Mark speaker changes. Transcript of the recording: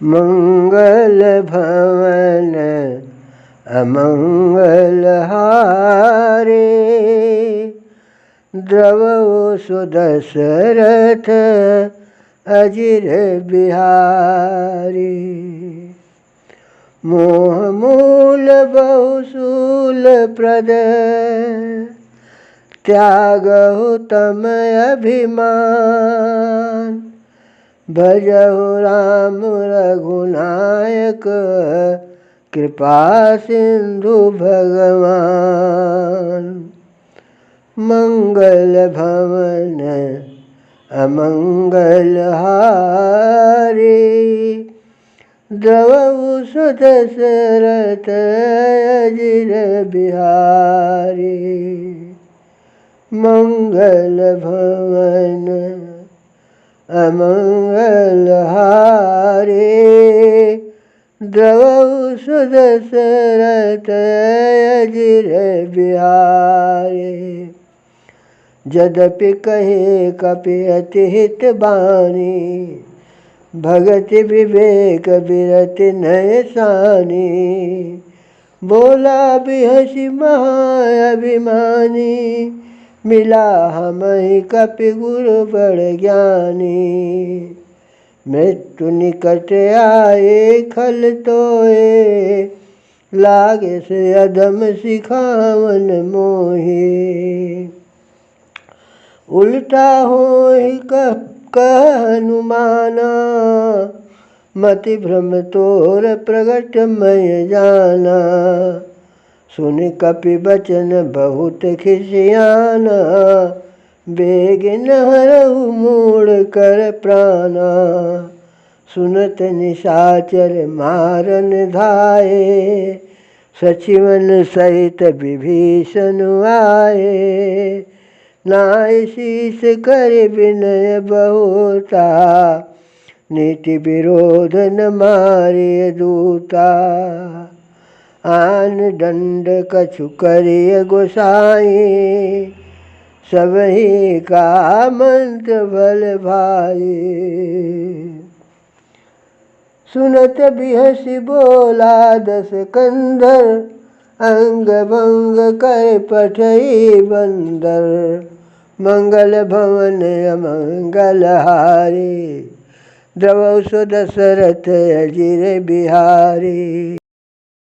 Speaker 1: मंगल भवन अमंगल हारे, द्रवौ सुदशरथ अजिर बिहारी। मोह मूल बहुशूल प्रद, त्यागहु तम अभिमान। भजहु राम रघुनायक, कृपा सिंधु भगवान। मंगल भवन अमंगल हारी, द्रवौ सुदशरथ अजिर बिहारी। मंगल भवन अमंगल हारी, द्रवौ सुदशरथ अजिर बिहारी। यद्यपि कहे कपि अति हित बानी, भगति विवेक बिरति नय सानी। बोला बिहसि महा अभिमानी, मिला हमहि कपि गुरु बड़ ज्ञानी। मृत्यु निकट आए खल तोए, लागे से अधम सिखावन मोहे। उल्टा होहि कह हनुमाना, मति भ्रम तोर प्रगट मय जाना। सुन कपि बचन बहुत खिसियाना, बेगिन हरहु मूढ़ कर प्राणा। सुनत निशाचर मारन धाये, सचिवन सहित विभीषण आए। नाय शीस कर विनय बहुता, नीति विरोध न मारिय दूता। आन दंड कछु करिय गोसाई, सबहि का मंत्र बल भाई। सुनत बिहसि बोला दस कंधर, अंग भंग कर पठई बंदर। मंगल भवन अमंगल हारी, द्रवौ सुदशरथ अजिर बिहारी।